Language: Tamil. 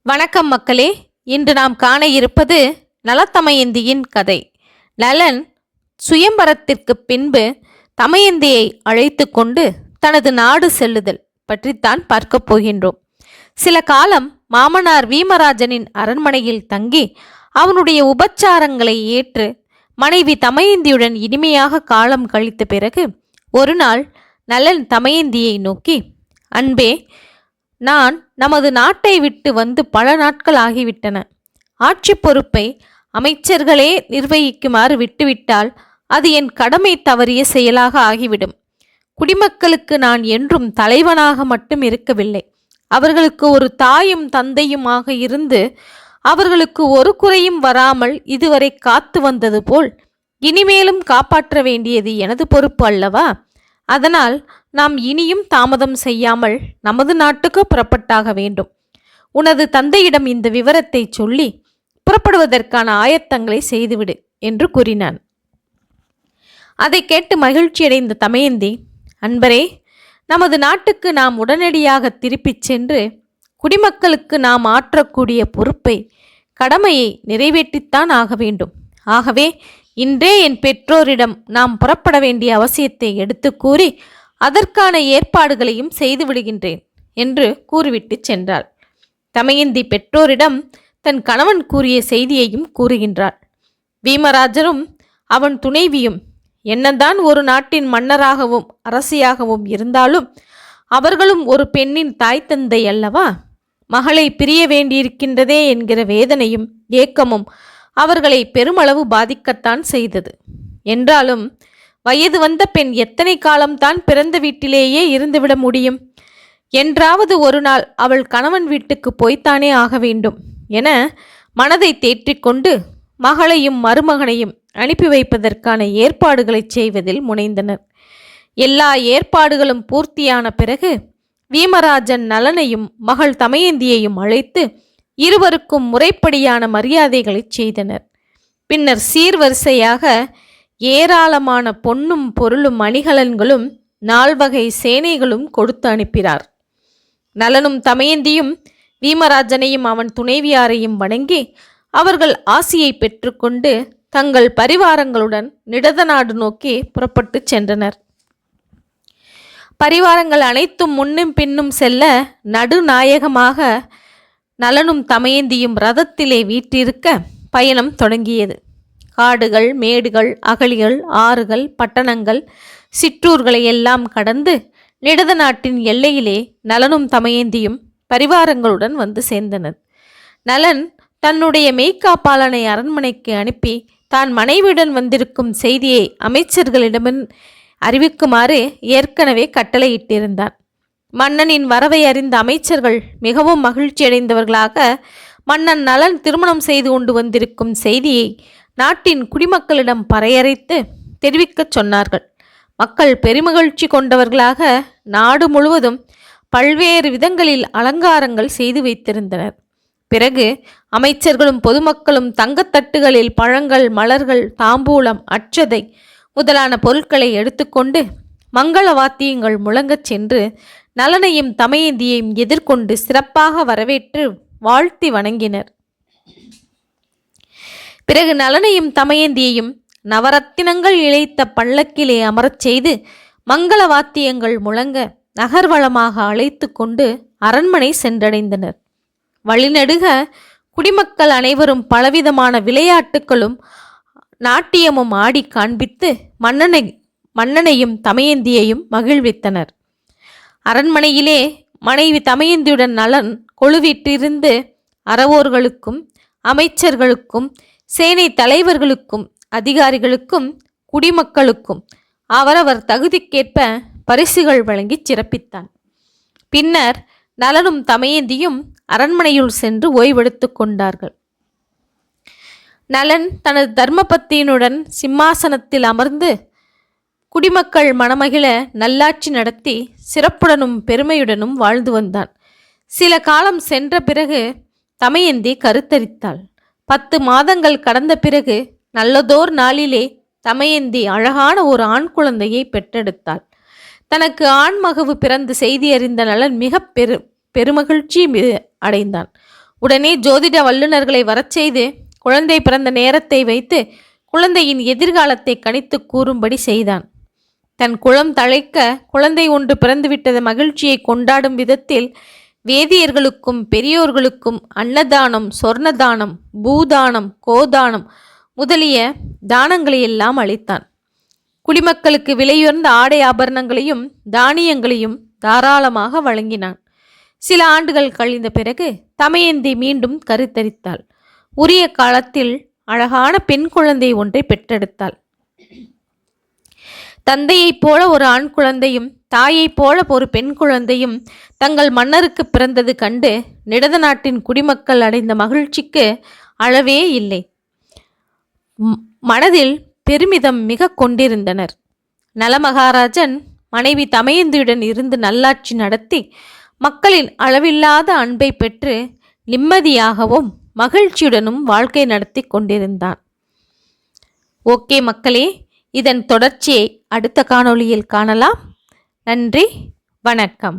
வணக்கம் மக்களே. இன்று நாம் காண இருப்பது நலத்தமயந்தியின் கதை. நலன் சுயம்பரத்திற்கு பின்பு தமயந்தியை அழைத்து கொண்டு தனது நாடு செல்லுதல் பற்றித்தான் பார்க்கப் போகின்றோம். சில காலம் மாமனார் வீமராஜனின் அரண்மனையில் தங்கி அவனுடைய உபச்சாரங்களை ஏற்று மனைவி தமயந்தியுடன் இனிமையாக காலம் கழித்த பிறகு ஒரு நாள் நலன் தமயந்தியை நோக்கி, அன்பே, நான் நமது நாட்டை விட்டு வந்து பல நாட்கள் ஆகிவிட்டன. ஆட்சி பொறுப்பை அமைச்சர்களே நிர்வகிக்குமாறு விட்டுவிட்டால் அது என் கடமை தவறிய செயலாக ஆகிவிடும். குடிமக்களுக்கு நான் என்றும் தலைவனாக மட்டும் இருக்கவில்லை, அவர்களுக்கு ஒரு தாயும் தந்தையுமாக இருந்து அவர்களுக்கு ஒரு குறையும் வராமல் இதுவரை காத்து வந்தது போல் இனிமேலும் காப்பாற்ற வேண்டியது எனது பொறுப்பு அல்லவா? அதனால் நாம் இனியும் தாமதம் செய்யாமல் நமது நாட்டுக்கு புறப்பட்டாக வேண்டும். உனது தந்தையிடம் இந்த விவரத்தை சொல்லி புறப்படுவதற்கான ஆயத்தங்களை செய்துவிடு என்று கூறினான். அதை கேட்டு மகிழ்ச்சியடைந்த தமயந்தி, அன்பரே, நமது நாட்டுக்கு நாம் உடனடியாக திருப்பிச் சென்று குடிமக்களுக்கு நாம் ஆற்றக்கூடிய பொறுப்பை கடமையை நிறைவேற்றித்தான் ஆக வேண்டும். ஆகவே இன்றே என் பெற்றோரிடம் நாம் புறப்பட வேண்டிய அவசியத்தை எடுத்து கூறி அதற்கான ஏற்பாடுகளையும் செய்து விடுகின்றேன் என்று கூறிவிட்டு சென்றாள். தமயந்தி பெற்றோரிடம் தன் கணவன் கூறிய செய்தியையும் கூறுகின்றாள். வீமராஜரும் அவன் துணைவியும் என்னதான் ஒரு நாட்டின் மன்னராகவும் அரசியாகவும் இருந்தாலும் அவர்களும் ஒரு பெண்ணின் தாய் தந்தை அல்லவா? மகளை பிரிய வேண்டியிருக்கின்றதே என்கிற வேதனையும் ஏக்கமும் அவர்களை பெருமளவு பாதிக்கத்தான் செய்தது. என்றாலும் வயது வந்த பெண் எத்தனை காலம்தான் பிறந்த வீட்டிலேயே இருந்துவிட முடியும்? என்றாவது ஒரு நாள் அவள் கணவன் வீட்டுக்கு போய்த்தானே ஆக வேண்டும் என மனதை தேற்றிக்கொண்டு மகளையும் மருமகனையும் அனுப்பி வைப்பதற்கான ஏற்பாடுகளை செய்வதில் முனைந்தனர். எல்லா ஏற்பாடுகளும் பூர்த்தியான பிறகு வீமராஜன் நலனையும் மகள் தமயந்தியையும் அழைத்து இருவருக்கும் முறைப்படியான மரியாதைகளை செய்தனர். பின்னர் சீர்வரிசையாக ஏராளமான பொன்னும் பொருளும் அணிகலன்களும் 4 வகை சேனைகளும் கொடுத்து அனுப்பினார். நலனும் தமயந்தியும் வீமராஜனையும் அவன் துணைவியாரையும் வணங்கி அவர்கள் ஆசியை பெற்றுக்கொண்டு தங்கள் பரிவாரங்களுடன் நிடத நாடு நோக்கி புறப்பட்டு சென்றனர். பரிவாரங்கள் அனைத்தும் முன்னும் பின்னும் செல்ல நடுநாயகமாக நலனும் தமயந்தியும் ரதத்திலே வீற்றிருக்க பயணம் தொடங்கியது. காடுகள், மேடுகள், அகழிகள், ஆறுகள், பட்டணங்கள், சிற்றூர்களை எல்லாம் கடந்து நிடத நாட்டின் எல்லையிலே நலனும் தமயந்தியும் பரிவாரங்களுடன் வந்து சேர்ந்தனர். நலன் தன்னுடைய மெய்க்காப்பாளனை அரண்மனைக்கு அனுப்பி தான் மனைவியுடன் வந்திருக்கும் செய்தியை அமைச்சர்களிடம் அறிவிக்குமாறு ஏற்கனவே கட்டளையிட்டிருந்தான். மன்னனின் வரவை அறிந்த அமைச்சர்கள் மிகவும் மகிழ்ச்சியடைந்தவர்களாக மன்னன் நலன் திருமணம் செய்து கொண்டு வந்திருக்கும் செய்தியை நாட்டின் குடிமக்களிடம் பறையறைத்து தெரிவிக்கச் சொன்னார்கள். மக்கள் பெருமகிழ்ச்சி கொண்டவர்களாக நாடு முழுவதும் பல்வேறு விதங்களில் அலங்காரங்கள் செய்து வைத்திருந்தனர். பிறகு அமைச்சர்களும் பொதுமக்களும் தங்கத்தட்டுகளில் பழங்கள், மலர்கள், தாம்பூலம், அட்சதை முதலான பொருட்களை எடுத்துக்கொண்டு மங்கள வாத்தியங்கள் முழங்கச் சென்று நலனையும் தமயந்தியையும் எதிர்கொண்டு சிறப்பாக வரவேற்று வாழ்த்தி வணங்கினர். பிறகு நலனையும் தமயந்தியையும் நவரத்தினங்கள் இழைத்த பல்லக்கிலே அமரச் செய்து மங்கள வாத்தியங்கள் முழங்க நகர்வளமாக அழைத்து கொண்டு அரண்மனை சென்றடைந்தனர். வழிநெடுக குடிமக்கள் அனைவரும் பலவிதமான விளையாட்டுகளும் நாட்டியமும் ஆடி காண்பித்து மன்னனையும் தமயந்தியையும் மகிழ்வித்தனர். அரண்மனையிலே மனைவி தமயந்தியுடன் நலன் கொழுவிட்டிருந்து அறவோர்களுக்கும் அமைச்சர்களுக்கும் சேனை தலைவர்களுக்கும் அதிகாரிகளுக்கும் குடிமக்களுக்கும் அவரவர் தகுதிக்கேற்ப பரிசுகள் வழங்கி சிறப்பித்தான். பின்னர் நலனும் தமயந்தியும் அரண்மனையுள் சென்று ஓய்வெடுத்து கொண்டார்கள். நலன் தனது தர்மபத்தியினுடன் சிம்மாசனத்தில் அமர்ந்து குடிமக்கள் மனமகிழ நல்லாட்சி நடத்தி சிறப்புடனும் பெருமையுடனும் வாழ்ந்து வந்தான். சில காலம் சென்ற பிறகு தமயந்தி கருத்தரித்தாள். 10 மாதங்கள் கடந்த பிறகு நல்லதோர் நாளிலே தமயந்தி அழகான ஒரு ஆண் குழந்தையை பெற்றெடுத்தாள். தனக்கு ஆண்மகவு பிறந்த செய்தி அறிந்த நலன் மிக பெருமகிழ்ச்சி அடைந்தான். உடனே ஜோதிட வல்லுநர்களை வரச் செய்து குழந்தை பிறந்த நேரத்தை வைத்து குழந்தையின் எதிர்காலத்தை கணித்து கூறும்படி செய்தான். தன் குலம் தழைக்க குழந்தை ஒன்று பிறந்துவிட்டத மகிழ்ச்சியை கொண்டாடும் விதத்தில் வேதியர்களுக்கும் பெரியோர்களுக்கும் அன்னதானம், சொர்ணதானம், பூதானம், கோதானம் முதலிய தானங்களையெல்லாம் அளித்தான். குடிமக்களுக்கு விலையுயர்ந்த ஆடை ஆபரணங்களையும் தானியங்களையும் தாராளமாக வழங்கினான். சில ஆண்டுகள் கழிந்த பிறகு தமயந்தி மீண்டும் கருத்தரித்தாள். உரிய காலத்தில் அழகான பெண் குழந்தை ஒன்றை பெற்றெடுத்தாள். தந்தையைப் போல ஒரு ஆண் குழந்தையும் தாயைப் போல ஒரு பெண் குழந்தையும் தங்கள் மன்னருக்கு பிறந்தது கண்டு நிடத நாட்டின் குடிமக்கள் அடைந்த மகிழ்ச்சிக்கு அளவே இல்லை. மனதில் பெருமிதம் மிக கொண்டிருந்தனர். நலமகாராஜன் மனைவி தமயந்தியுடன் இருந்து நல்லாட்சி நடத்தி மக்களின் அளவில்லாத அன்பை பெற்று நிம்மதியாகவும் மகிழ்ச்சியுடனும் வாழ்க்கை நடத்தி கொண்டிருந்தான். ஓகே மக்களே, இதன் தொடர்ச்சியை அடுத்த காணொளியில் காணலாம். நன்றி, வணக்கம்.